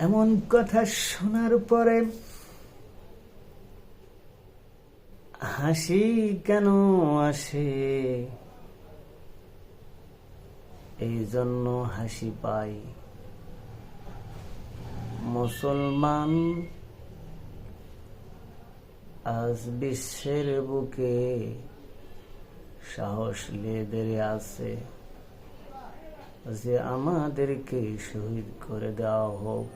এমন কথা শোনার পরে হাসি কেন আসে? এই জন্য হাসি পাই, মুসলমান আজ বিশ্বের বুকে সাহস নিয়ে বেড়ে আছে যে আমাদেরকে শহীদ করে দেওয়া হোক।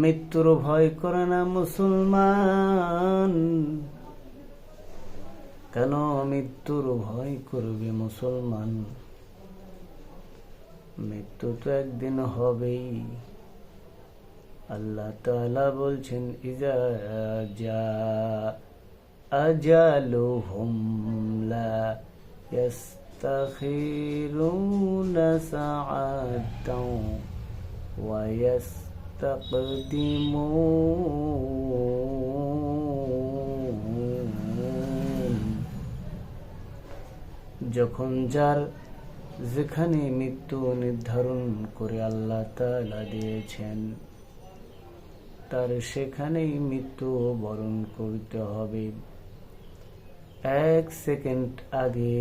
মৃত্যুর ভয় করে না মুসলমান। কেন মৃত্যুর ভয় করবে মুসলমান? মৃত্যু তো একদিন হবেই। আল্লাহ তাআলা বলছেন, ইজা জা আজালুহুম লা ইস্তাখিরুনা সাআতাও ওয়া ইস্তাকদিমুন। যখন যার যেখানে মৃত্যু নির্ধারণ করে আল্লাহ তাআলা দিয়েছেন, তার সেখানেই মৃত্যু বরণ করতে হবে। 1 সেকেন্ড আগে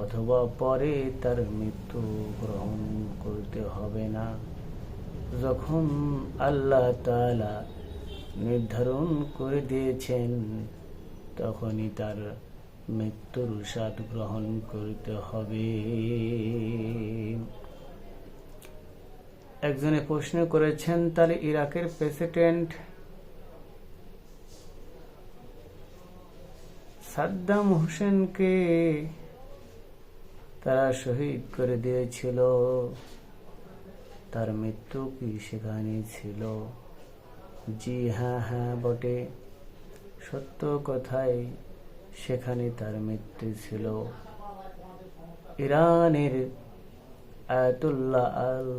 অথবা পরে তার মৃত্যু গ্রহণ করতে হবে না। যখন আল্লাহ তাআলা নির্ধারণ করে দিয়েছেন, তখনই তার মৃত্যুর স্বাদ গ্রহণ করতে হবে। একজনে প্রশ্ন করেছেন, তাহলে ইরাকের প্রেসিডেন্ট সাদ্দাম হোসেনকে তারা শহীদ করে দিয়েছিল, তার মৃত্যু কি সেখানে ছিল? জি হ্যাঁ বটে, সত্য কথাই, সেখানে তার মৃত্যু ছিল। ইরানের আয়াতুল্লাহ আল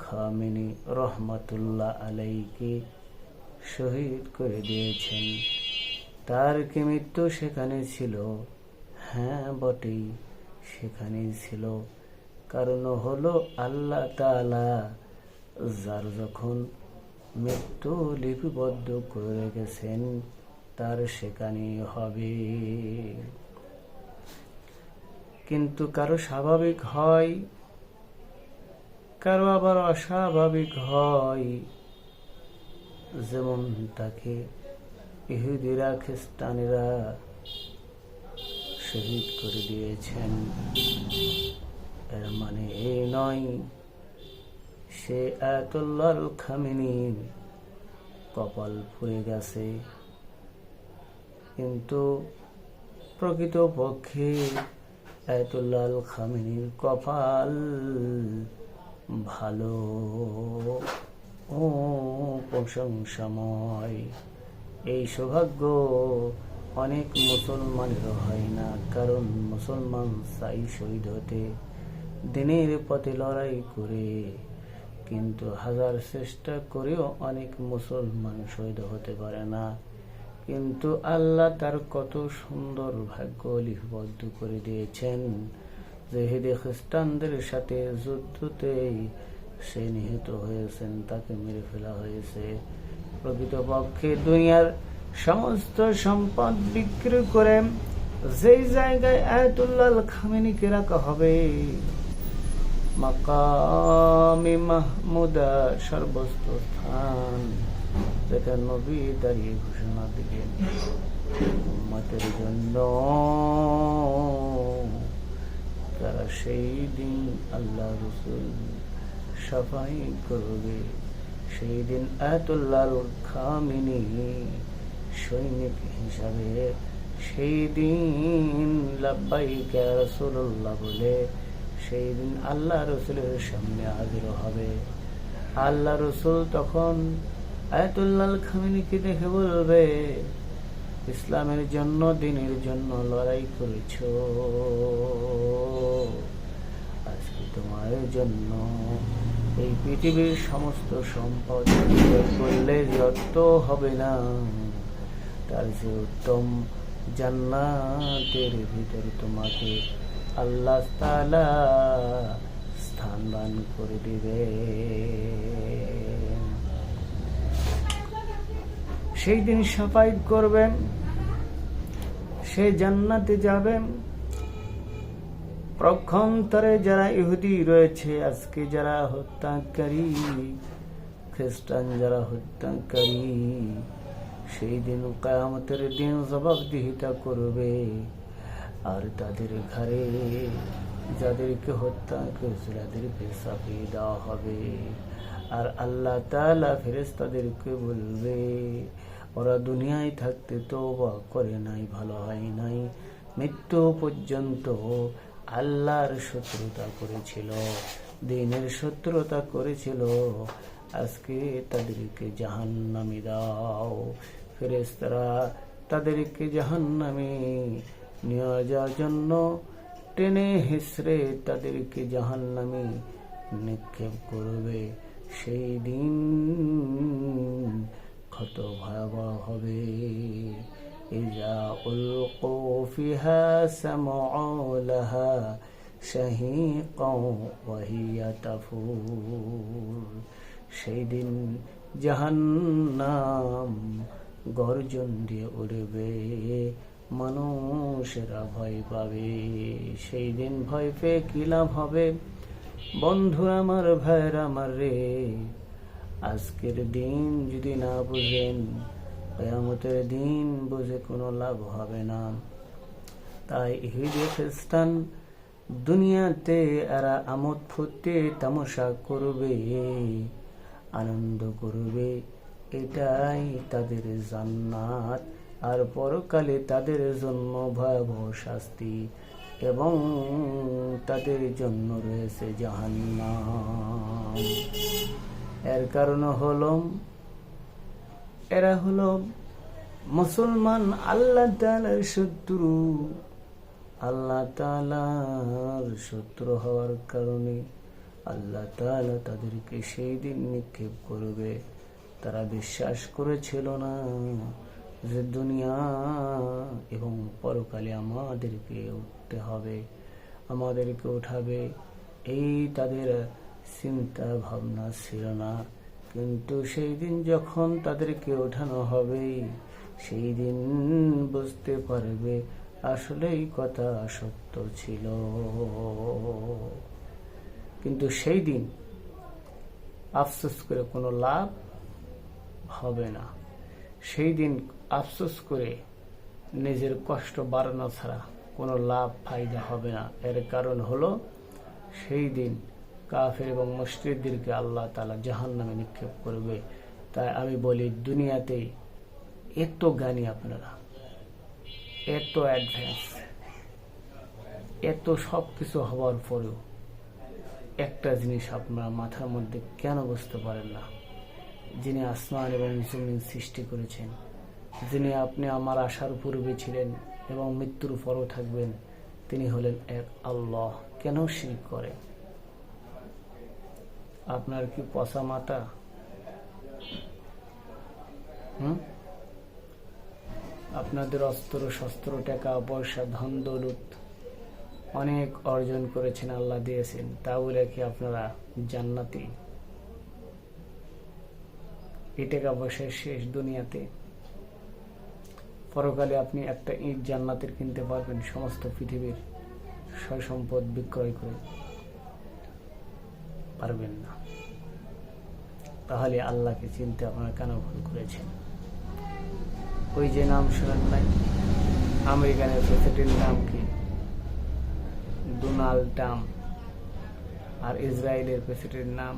খামেনি রহমাতুল্লাহ আলাইকে শহীদ করে দিয়েছেন। তার কি মৃত্যু সেখানে ছিল? হ্যাঁ বটেই, সেখানেই ছিল। কারণ হলো আল্লাহ তাআলা যার যখন মৃত্যু লিপিবদ্ধ করে গেছেন, তার সেখানেই হবে। কিন্তু কারো স্বাভাবিক হয়, কারো আবার অস্বাভাবিক হয়। যেমন তাকে ইহুদিরা খ্রিস্টানেরা শহীদ করে দিয়েছেন, এর মানে এই নয় সে আয়াতুল্লাহ আল খামেনির কপাল পুড়ে গেছে। কিন্তু প্রকৃত পক্ষে আয়াতুল্লাহ আল খামেনির কপাল ভালো ও প্রশংসাময়। এই সৌভাগ্য অনেক মুসলমানের হয় না, কারণ মুসলমান চাই শহীদ হতে, দিনের পথে লড়াই করে, কিন্তু হাজার চেষ্টা করেও অনেক মুসলমান শহীদ হতে পারে না। কিন্তু আল্লাহ তার কত সুন্দর ভাগ্য লিপিবদ্ধ করে দিয়েছেন যে ইহুদি খ্রিস্টানদের সাথে যুদ্ধতেই সে নিহত হয়েছেন, তাকে মেরে ফেলা হয়েছে। প্রকৃতপক্ষে দুনিয়ার সমস্ত সম্পদ বিক্রি করে যেই জায়গায় আয়াতুল্লাহ আল খামেনিকে রাখা হবে, মাকামে মাহমুদা, সর্বোচ্চ স্থান, যেখানে নবী দাঁড়িয়ে ঘোষণা দিলেন উম্মতের জন্য, তারা সেই দিন আল্লাহ রাসূল সাফাই করবে। সেই দিন আয়াতুল্লাহ আল খামেনি সৈনিক হিসাবে সেই দিন লাব্বাইক ইয়া রাসূলুল্লাহ বলে সেই দিন আল্লাহ রাসূলের সামনে হাজির হবে। আল্লাহ রাসূল তখন আয়াতুল্লাহ আল খামেনিকে দেখে বলবে, ইসলামের জন্য, দিনের জন্য লড়াই করেছো, আজকে তোমার জন্য এই পৃথিবীর সমস্ত সম্পদ করলে যত হবে না, তার যে উত্তম জান্নাতের ভিতরে তোমাকে আল্লাহ তাআলা স্থানবান করে দিবে। সেই দিন সাফাই করবেন, সে জান্নাতে যাবেন। পক্ষান্তরে যারা ইহুদি রয়েছে, আজকে যারা হত্যাকারী, খ্রিস্টান যারা হত্যাকারী, সেই দিন কিয়ামতের দিন জবাবদিহিতা করবে। আর তাদের ঘরে যাদেরকে হত্যা করেছিল তাদেরকে চাপিয়ে দেওয়া হবে। আর আল্লাহ তাআলা ফেরেশতাদেরকে বলবে, ওরা দুনিয়ায় থাকতে তওবা করে নাই, ভালো হয় নাই, মৃত্যু পর্যন্ত আল্লাহর শত্রুতা করেছিল, দ্বীনের শত্রুতা করেছিল, আজকে তাদেরকে জাহান্নামে দাও। ফেরেশতারা তাদেরকে জাহান্নামে নিয়ে যাওয়ার জন্য টেনে হিসড়ে তাদেরকে জাহান্নামে নিক্ষেপ করবে। সেই দিন কত ভয়াবহ হবে। ইজা উলকু ফিহা সামউ লাহা শাহীকাও ওয়া হিয়া তাফুর। সেই দিন জাহান্নাম গর্জন দিয়ে উঠবে, মানুষেরা ভয় পাবে। সেই দিন ভয় পেয়ে কি লাভ হবে? বন্ধু আমার, ভাইয়ের আমার রে, আজকের দিন যদি না বুঝেন, কিয়ামতের দিন বুঝে কোনো লাভ হবে না। তাই ইহুদি খ্রিস্টান দুনিয়াতে এরা আমোদ ফুর্তি তামাশা করবে, আনন্দ করবে, এটাই তাদের জান্নাত। আর পরকালে তাদের জন্য ভয়াবহ শাস্তি এবং তাদের জন্য রয়েছে জাহান্নাম। এর কারণ হলো এরা হলো মুসলমান, আল্লাহ তাআলার শত্রু। আল্লাহ তাআলার শত্রু হওয়ার কারণে আল্লাহ তাআলা তাদেরকে সেই দিন নিক্ষেপ করবে। তারা বিশ্বাস করেছিল না যে দুনিয়া এবং পরকালে আমাদেরকে উঠতে হবে, আমাদেরকে উঠাবে, এই তাদের চিন্তা ভাবনা ছিল না। কিন্তু সেই দিন যখন তাদেরকে ওঠানো হবে, সেই দিন বুঝতে পারবে আসলে এই কথা সত্য ছিল। কিন্তু সেই দিন আফসোস করে কোনো লাভ হবে না। সেই দিন আফসোস করে নিজের কষ্ট বাড়ানো ছাড়া কোনো লাভ ফায়দা হবে না। এর কারণ হলো সেই দিন কাফের এবং মুশরিকদেরকে আল্লাহ তাআলা জাহান্নামে নিক্ষেপ করবে। তাই আমি বলি, দুনিয়াতে এত জ্ঞানী আপনারা, এত অ্যাডভান্স, এত সব কিছু হওয়ার পরেও একটা জিনিস আপনারা মাথার মধ্যে কেন বুঝতে পারেন না? যিনি আসমান এবং জমিন সৃষ্টি করেছেন, যিনি আপনি আমার আসার পূর্বে ছিলেন এবং মৃত্যুর পরও থাকবেন, তিনি হলেন এক আল্লাহ। কেন শিরক করেন? আপনার কি পচা মাথা? আপনাদের অস্ত্র শস্ত্র, টাকা পয়সা, ধন দৌলত অনেক অর্জন করেছেন, আল্লাহ দিয়েছেন, তা বলে কি আপনারা জান্নাতি? এই টাকা পয়সা শেষ দুনিয়াতে। পরকালে আপনি একটা ইট জান্নাতের কিনতে পারবেন সমস্ত পৃথিবীর সয় সম্পদ বিক্রয় করে? পারবেন না। তাহলে আল্লাহকে চিনতে আপনারা কেন ভুল করেছেন? ওই যে নাম শোনেন নাই, আমেরিকানের প্রেসিডেন্ট নাম কি? Donald Trump. আর ইসরায়েলের প্রেসিডেন্ট নাম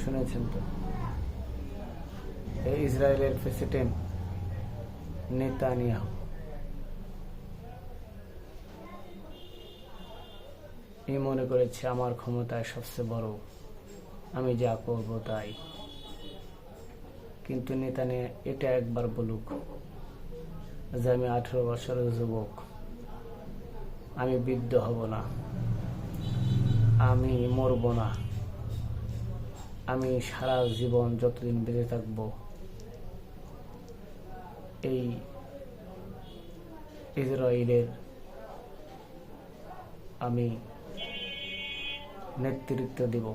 শুনেছেন তো? এই ইসরায়েলের প্রেসিডেন্ট নেতানিয়াহু। এই মনে করেছে আমার ক্ষমতায় সবচেয়ে বড়, আমি যা করব তাই। কিন্তু নেতানিয়াহু এটা একবার বলুক যে আমি 18 বছরের যুবক, আমি বৃদ্ধ হব না, আমি মরব না, আমি সারা জীবন যতদিন বেঁচে থাকব এই ইসরায়েলের আমি নেতৃত্ব দিব।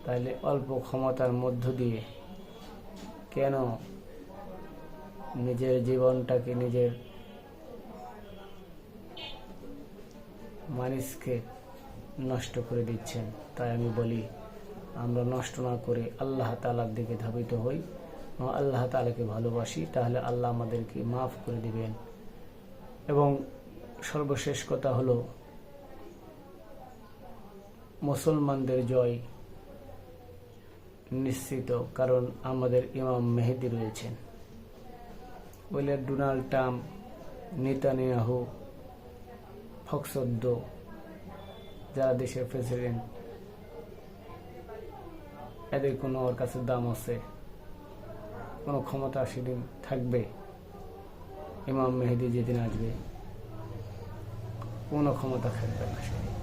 তাহলে অল্প ক্ষমতার মধ্য দিয়ে কেন নিজের জীবনটাকে, নিজের মানুষকে নষ্ট করে দিচ্ছেন? তাই আমি বলি, আমরা নষ্ট না করে আল্লাহ তাআলার দিকে ধাবিত হই এবং আল্লাহ তাআলাকে ভালোবাসি, তাহলে আল্লাহ আমাদেরকে মাফ করে দিবেন। এবং সর্বশেষ কথা হলো, মুসলমানদের জয় নিশ্চিত, কারণ আমাদের ইমাম মেহেদী রয়েছেন। বলে ডোনাল্ড ট্রাম্প, নেতানিয়াহু, ফখসদ্দ, যারা দেশের প্রেসিডেন্ট, এদের কোনো ওর কাছে দাম আছে? কোনো ক্ষমতা সেদিন থাকবে? ইমাম মেহেদী যেদিন আসবে কোনো ক্ষমতা থাকবে না সেদিন।